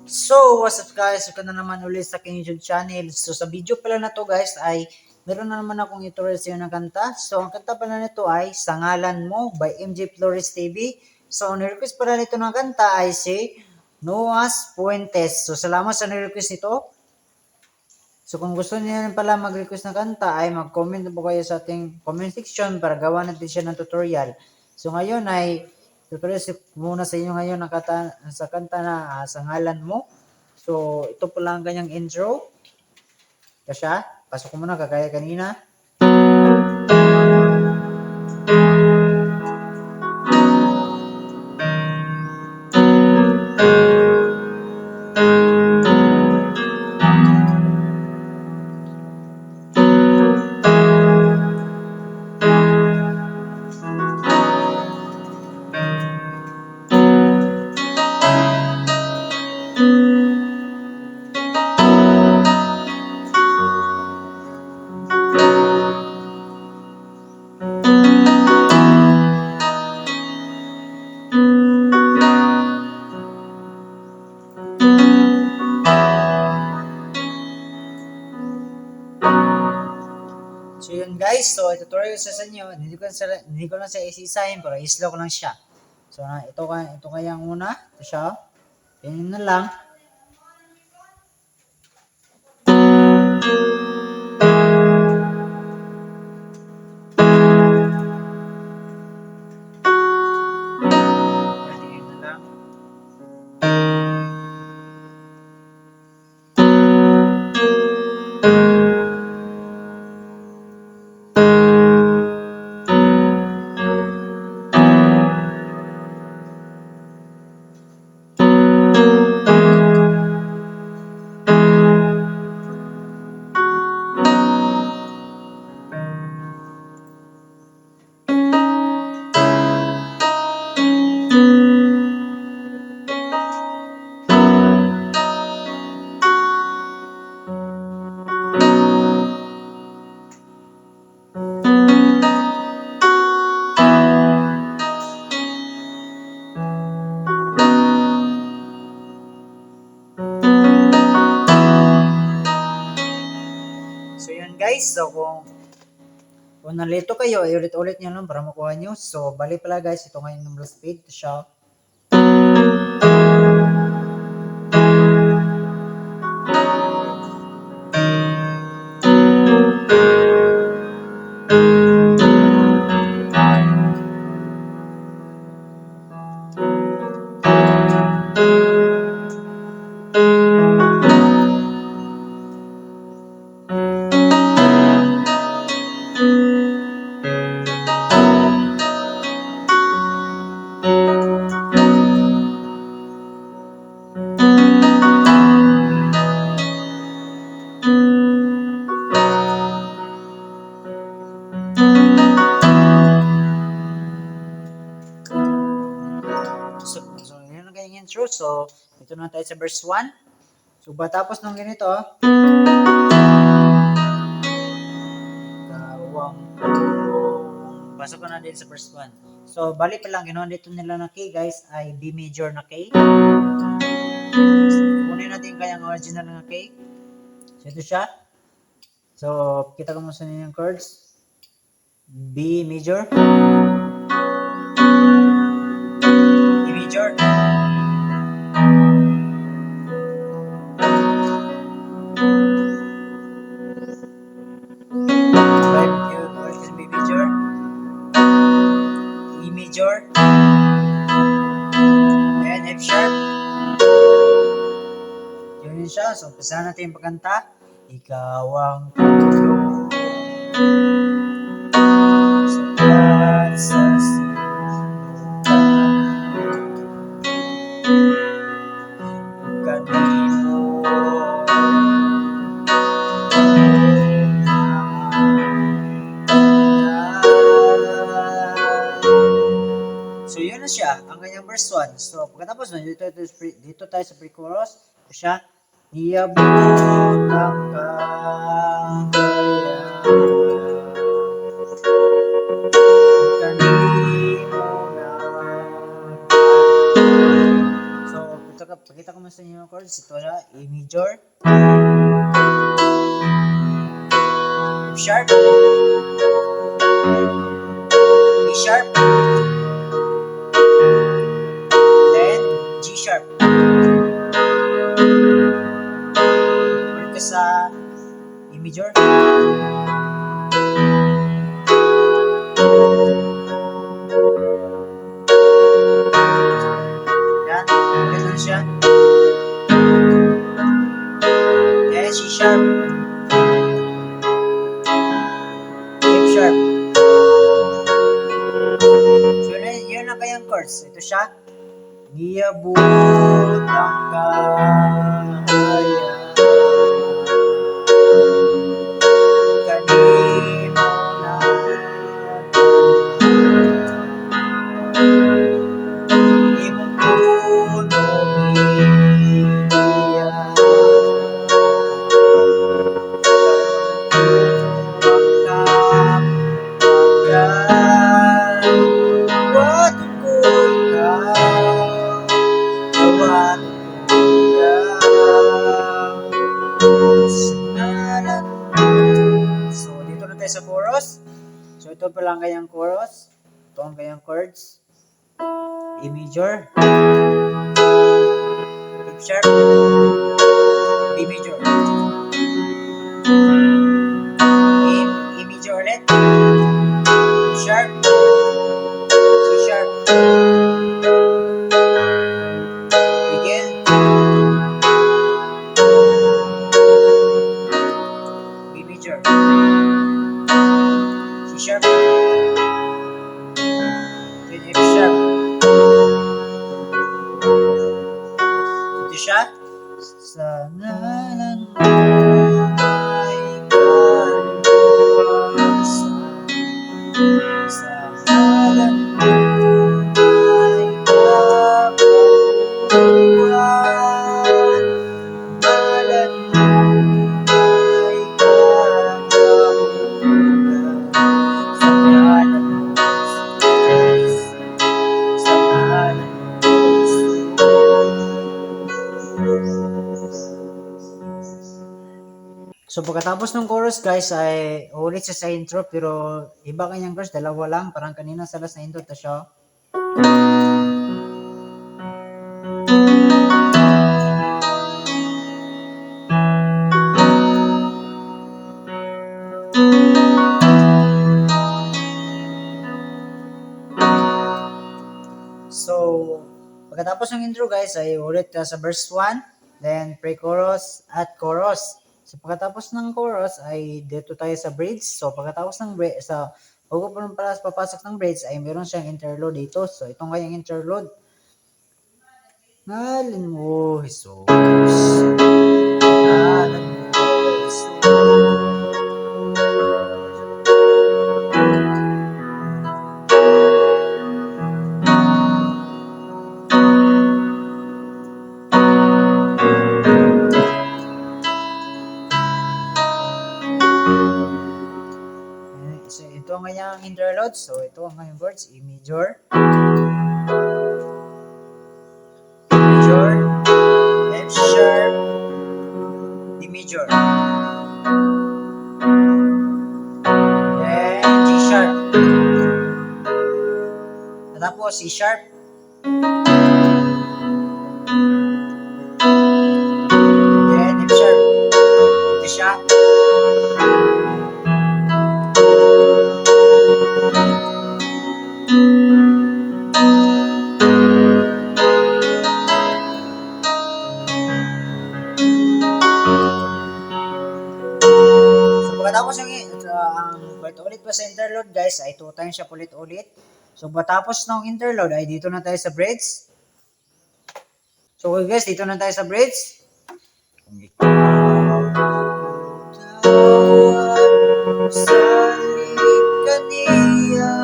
So, what's up guys? Welcome na naman ulit sa aking YouTube channel. So, sa video pala na to guys ay meron na naman akong tutorial sa ng kanta. So, ang kanta pala nito ay Sa Ngalan Mo by MJ Flores TV. So, ni-request pala nito ng kanta ay si Noas Puentes. So, salamat sa ni-request nito. So, kung gusto niyo pala mag-request ng kanta ay mag-comment po kayo sa ating comment section para gawa natin siya ng tutorial. So, ngayon ay tutorial muna sa inyo ngayon ang sa kanta na Sa Ngalan Mo. So, ito po lang ganyang intro. Kasya, pasok ko muna kagaya kanina. So yun guys, so tutorial sa inyo, hindi ko lang siya isisahin pero i-slow ko lang siya. So ito kaya ang una, ito siya. Yan na lang. Yan na lang. So yun guys, so kung nalito kayo, ulit-ulit nyo lang para makuha nyo. So bali pala guys, ito ngayon number speed, siya. So yun ang kanyang intro. So, ito na tayo sa verse 1. So, batapos nung ganito, pasok ko na din sa verse 1. So, bali pa lang, ginawa dito nila na K, guys, ay B major na K. So, kunin natin kayang original na K. So, ito siya. So, kita ko muna sa yung chords. B major. E major. So, umpisa natin yung pagkanta. Ikaw ang tulong sapat sa kanimo. So, yun na siya, ang kanyang verse 1. So, pagkatapos nun, dito tayo sa pre-chorus. Ito siya, niyabot ang kagayan, kanimo na. So, pakita ko mo sa inyo yung chords. Ito na, A major, F sharp, B sharp, then G sharp. Ulit ka sa A major, yan, ulit lang siya, then C sharp, F sharp. So yun ang kayang chords. Ito siya, niyabot ang kagayan, kanimo na. Imong tulong iyan, ang kagayan, waton ko ikaw, waton ko ikaw, sa ngalan mo. So, dito na tayo sa chorus. So, ito pa lang kayang chorus. Ito ang kayang chords. A major, F sharp, B major, A major ulit, F sharp, C sharp, again, B major, C sharp, then F sharp. Ito siya, sa ngalan mo ay kaluwasan, sa ngalan mo ay kapaguran, ngalan mo ay kagahugan, sa ngalan mo Jesus, sa ngalan mo Jesus. So pagkatapos ng chorus guys ay ulit siya sa intro pero iba kanyang verse, dalawa lang, parang kanina sa last na intro ta siya. So pagkatapos ng intro guys ay ulit ka sa verse 1, then pre-chorus at chorus. So pagkatapos ng chorus ay dito tayo sa bridge. So pagkatapos ng bridge, bago pa papasok ng bridge ay meron siyang interlude dito. So itong kayang interlude. Ngalan mo, Jesus. Ngalan mo, Jesus. So ito ang kanyang interlude. So ito ang kanyang chords. E major, F sharp, D major, then G sharp, tapos C sharp, then F sharp. Ito siya. pagkatapos ang ulit pa sa interlude guys ay 2 times siya ulit-ulit. So matapos ng interlude ay dito na tayo sa bridge. So okay guys, dito na tayo sa bridge. Kung tawag sa likaniya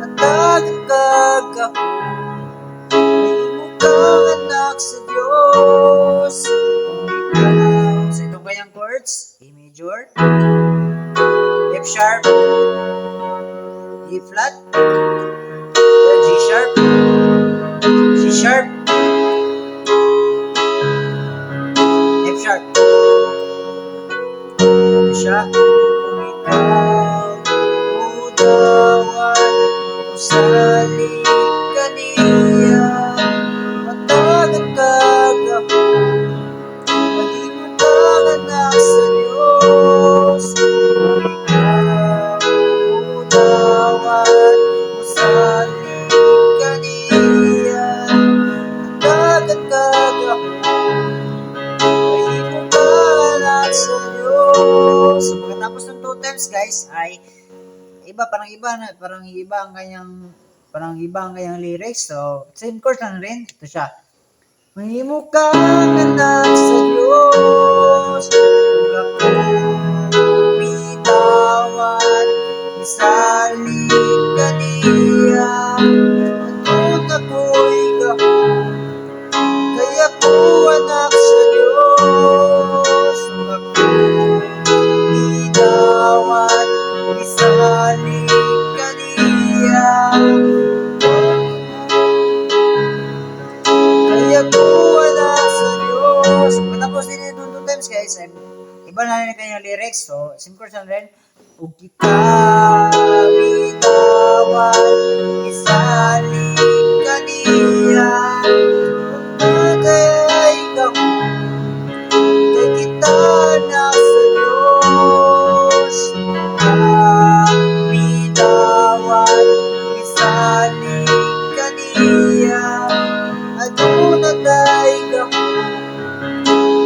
matagal kagahon may mukhang anak sa Diyos kung ikaw. So itong kanyang chords, A major, F sharp, E flat, G sharp, C sharp, F sharp. Ito siya. Kung ikaw mudawan mo sa likaniya matagal kagahon mahimong kang anak sa Diyos kung ikaw mudawan mo sa likaniya matagal kagahon mahimong kang anak sa Diyos. So pagkatapos ng 2 times guys ay parang iba ang kanyang lyrics. So same chords lang rin. Ito siya. Mahimo kang anak sa Diyos kung ako bitawan isalik kaniya at ako'y gahon kaya ko anak sa Diyos kung ako bitawan isalik kaniya kaya ko anak sa Diyos. Matapos din ito 2 times guys, iba na rin kanyang lyrics. So, same chords lang rin. Kung kita bitawan, isalik kaniya, magkagay gahon, kay kita anak sa Diyos. Bitawan, isalik kaniya, aduna tay gahon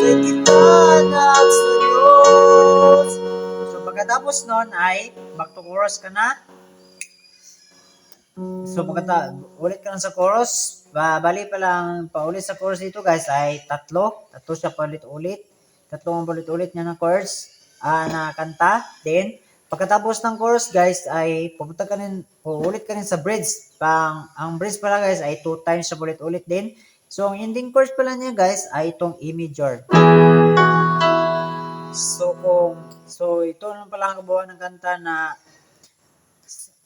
kay kita anak sa Diyos. So pagkatapos nun ay back to chorus ka na. So ulit ka na sa chorus. Bali pa lang paulit sa chorus dito guys ay tatlo siya paulit-ulit. Ang paulit-ulit niya ng chorus na kanta. Then pagkatapos ng chorus guys ay uulit ka rin sa bridge. Ang bridge pala guys ay 2 times siya ulit-ulit din. So ang ending chorus pala niya guys ay itong E major. So ito naman pala ang kabuuan ng kanta na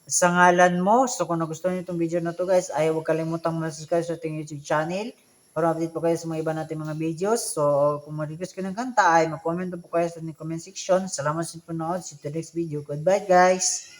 sa ngalan mo. So kung nagustuhan niyo itong video na to guys ay huwag kalimutang mag-subscribe sa ating YouTube channel para update po kayo sa mga iba natin mga videos. So kung ma-request ka ng kanta ay mag-comment po kayo sa comment section. Salamat sa panonood. See you to the next video. Goodbye guys!